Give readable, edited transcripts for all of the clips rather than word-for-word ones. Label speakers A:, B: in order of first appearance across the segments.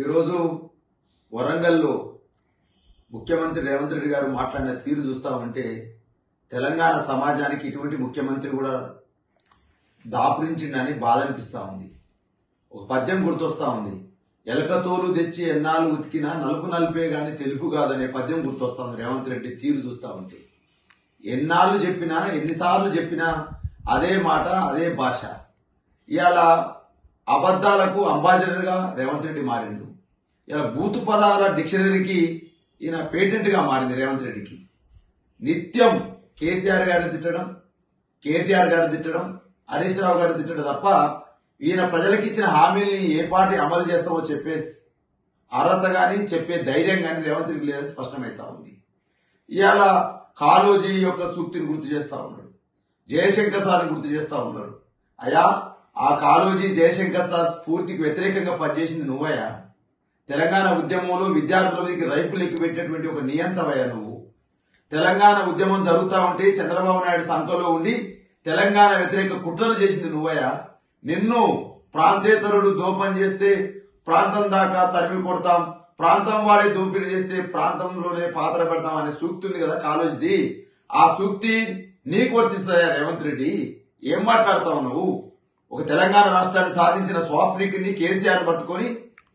A: ఈరోజు వరంగల్లో ముఖ్యమంత్రి రేవంత్ రెడ్డి గారు మాట్లాడిన తీరు చూస్తామంటే తెలంగాణ సమాజానికి ఇటువంటి ముఖ్యమంత్రి కూడా దాపురించిండని బాధ అనిపిస్తా ఉంది. ఒక పద్యం గుర్తొస్తా ఉంది. ఎలకతోలు తెచ్చి ఎన్నాళ్ళు ఉతికినా నలుపు నలిపే గాని తెలుపు కాదనే పద్యం గుర్తొస్తా ఉంది. రేవంత్ రెడ్డి తీరు చూస్తా ఉంటే ఎన్నాళ్ళు చెప్పినా ఎన్నిసార్లు చెప్పినా అదే మాట అదే భాష. ఇవాళ అబద్ధాలకు అంబాసిడర్గా రేవంత్ రెడ్డి మారిండు. ఇలా బూతు పదాల డిక్షనరీకి ఈయన పేటెంట్ గా మారింది రేవంత్ రెడ్డికి. నిత్యం కేసీఆర్ గారిని తిట్టడం, కేటీఆర్ గారిని తిట్టడం, హరీష్ రావు గారిని తిట్టడం తప్ప ఈయన ప్రజలకు ఇచ్చిన హామీల్ని ఏ పార్టీ అమలు చేస్తామో చెప్పే అర్హత గాని చెప్పే ధైర్యం గాని రేవంత్ రెడ్డి లేదని స్పష్టమైతా ఉంది. ఇవాళ కాళోజీ యొక్క సూక్తిని గుర్తు చేస్తా ఉన్నాడు, జయశంకర్ సార్ని గుర్తు చేస్తా ఉన్నాడు. అయ్యా, ఆ కాళోజీ జయశంకర్ సార్ స్ఫూర్తికి వ్యతిరేకంగా పనిచేసింది నువ్వయ్యా. తెలంగాణ ఉద్యమంలో విద్యార్థుల మీదకి రైఫిల్ ఎక్కిపెట్టినటువంటి ఒక నియంతవయ్యా నువ్వు. తెలంగాణ ఉద్యమం జరుగుతా ఉంటే చంద్రబాబు నాయుడు సంఖలో ఉండి తెలంగాణ వ్యతిరేక కుట్రలు చేసింది నువ్వయ్యా. నిన్ను ప్రాంతేతరుడు దోపం చేస్తే ప్రాంతం దాకా తరిమి కొడతాం, ప్రాంతం వాడే దోపిడీ చేస్తే ప్రాంతంలోనే పాత్ర పెడతాం అనే సూక్తి ఉంది కదా కాళోజీది. ఆ సూక్తి నీకు వర్తిస్తాయా రేవంత్ రెడ్డి? ఏం మాట్లాడతావు నువ్వు? ఒక తెలంగాణ రాష్ట్రాన్ని సాధించిన స్వాప్నికుని కేసీఆర్ పట్టుకొని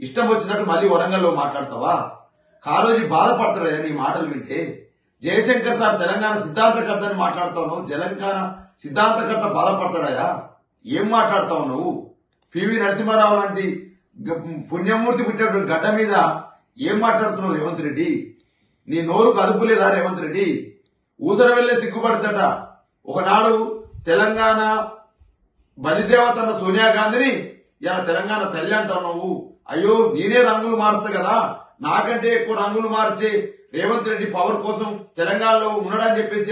A: ఇష్టం వచ్చినట్టు మళ్ళీ వరంగల్లో మాట్లాడతావా? కాళోజీ బాధపడతాడా నీ మాటలు వింటే? జయశంకర్ సార్ తెలంగాణ సిద్ధాంతకర్త అని మాట్లాడుతావు, తెలంగాణ సిద్ధాంతకర్త బాధపడతాడా? ఏం మాట్లాడతావు నువ్వు? పివి నరసింహారావు లాంటి పుణ్యమూర్తి పుట్టినటువంటి గడ్డ మీద ఏం మాట్లాడుతున్నావు రేవంత్ రెడ్డి? నీ నోరుకు అదుపు లేదా రేవంత్ రెడ్డి? ఊసర వెళ్లే సిగ్గుపడదట. ఒకనాడు తెలంగాణ బలిదేవత అన్న సోనియా గాంధీని ఇలా తెలంగాణ తల్లి అంటావు నువ్వు. అయ్యో, నేనే రంగులు మారుస్తా కదా, నాకంటే ఎక్కువ రంగులు మార్చే రేవంత్ రెడ్డి పవర్ కోసం తెలంగాణలో ఉన్నాడని చెప్పేసి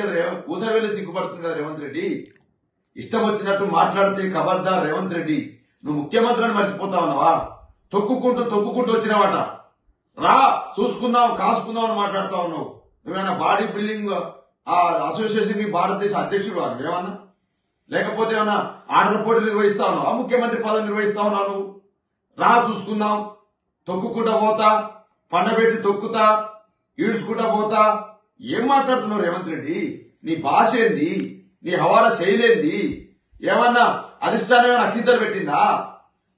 A: ఊసర వెళ్లే సిగ్గుపడుతుంది కదా రేవంత్ రెడ్డి. ఇష్టం వచ్చినట్టు మాట్లాడితే ఖబర్దార్ రేవంత్ రెడ్డి. నువ్వు ముఖ్యమంత్రి అని మర్చిపోతా ఉన్నావా? తొక్కుకుంటూ వచ్చినావట. రా చూసుకుందాం కాసుకుందాం అని మాట్లాడుతా ఉన్నావు. నువ్వేమైనా బాడీ బిల్డింగ్ అసోసియేషన్ కి భారతదేశ అధ్యక్షుడు నువ్వేమన్నా? లేకపోతే ఏమన్నా ఆటల పోటీలు నిర్వహిస్తా ఉన్నావు? ముఖ్యమంత్రి పదవి నిర్వహిస్తా ఉన్నావు నువ్వు. రా చూసుకుందాం, తొక్కుకుంటా పోతా, పండబెట్టి తొక్కుతా, ఈడ్చుకుంటా పోతా. ఏం మాట్లాడుతున్నావు రేవంత్ రెడ్డి? నీ భాష ఏంది? నీ హవాల శైలి ఏంది? ఏమన్నా అధిష్టానం ఏమైనా అక్షింతలు పెట్టిందా?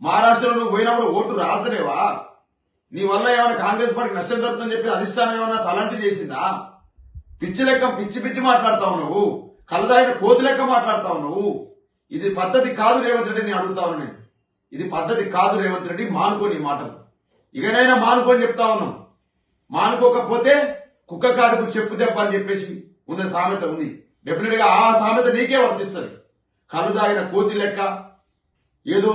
A: మహారాష్ట్రలో నువ్వు పోయినప్పుడు ఓటు రాదలేవా? నీ వల్ల ఏమైనా కాంగ్రెస్ పార్టీకి నష్టం జరుగుతుందని చెప్పి అధిష్టానం ఏమైనా తలంటి చేసిందా? పిచ్చి మాట్లాడతావు నువ్వు. కలదాయిన కోతి లెక్క మాట్లాడతావు నువ్వు. ఇది పద్ధతి కాదు రేవంత్ రెడ్డి. నేను అడుగుతాను, నేను ఇది పద్ధతి కాదు రేవంత్ రెడ్డి. మానుకో నీ మాటలు. ఇకనైనా మానుకోని చెప్తా ఉన్నాం. మానుకోకపోతే కుక్క కాడుకు చెప్పు దెబ్బ అని చెప్పేసి ఉన్న సామెత ఉంది. డెఫినెట్ గా ఆ సామెత నీకే వర్తిస్తుంది. కలుదాగిన కోతి లెక్క ఏదో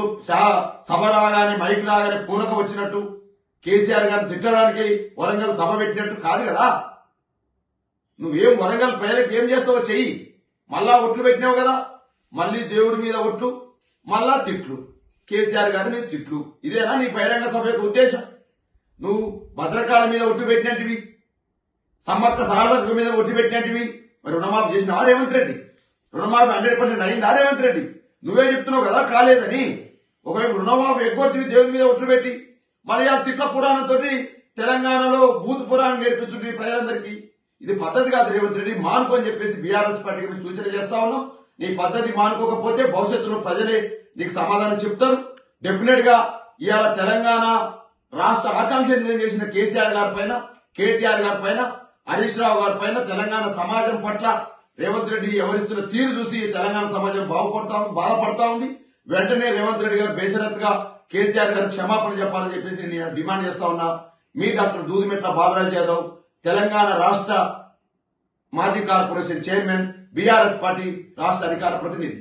A: సభ రాగానే మైక్ రాగానే పూనక వచ్చినట్టు కేసీఆర్ గారిని తిట్టడానికి వరంగల్ సభ పెట్టినట్టు కాదు కదా. నువ్వేం వరంగల్ ప్రజలకు ఏం చేస్తావో చెయ్యి. మళ్ళా ఒట్లు పెట్టినావు కదా, మళ్ళీ దేవుడి మీద ఒట్లు, మళ్ళా తిట్లు, కేసీఆర్ గారి మీద తిట్లు. ఇదేనా నీ బహిరంగ సభ యొక్క ఉద్దేశం? నువ్వు భద్రకాల మీద ఒట్టు పెట్టినట్టువి, సమ్మక్క సారథక మీద ఒట్టు పెట్టినట్టువి. మరి రుణమాఫీ చేసినావా రేవంత్ రెడ్డి? రుణమాఫీ 100% అయిందా రేవంత్ రెడ్డి? నువ్వే చెప్తున్నావు కదా కాలేదని. ఒకవైపు రుణమాఫీ ఎగ్గొట్టి దేవుని మీద ఒట్లు పెట్టి మళ్ళీ ఆ తిట్ల పురాణంతో తెలంగాణలో బూత్ పురాణం నేర్పించుంటే ప్రజలందరికీ. ఇది పద్ధతి కాదు రేవంత్ రెడ్డి. మానుకో అని చెప్పేసి బీఆర్ఎస్ పార్టీకి సూచన చేస్తా ఉన్నాం. నీ పద్ధతి మానుకోకపోతే భవిష్యత్తులో ప్రజలే నీకు సమాధానం చెప్తారు. డెఫినెట్ గా ఇవాళ తెలంగాణ రాష్ట్ర ఆకాంక్ష నిజం చేసిన కేసీఆర్ గారి పైన, కేటీఆర్ గారి పైన, హరీష్ రావు గారి పైన తెలంగాణ సమాజం పట్ల రేవంత్ రెడ్డి ఎవరిస్తున్న తీరు చూసి తెలంగాణ సమాజం బాధపడతా ఉంది. వెంటనే రేవంత్ రెడ్డి గారు బేషరత్గా కేసీఆర్ గారు క్షమాపణ చెప్పాలని చెప్పేసి నేను డిమాండ్ చేస్తా ఉన్నా. మీ డాక్టర్ దూదిమెట్ల బాలరాజ్ యాదవ్, తెలంగాణ రాష్ట్ర మాజీ కార్పొరేషన్ చైర్మన్, బీఆర్ఎస్ పార్టీ రాష్ట్ర అధికార ప్రతినిధి.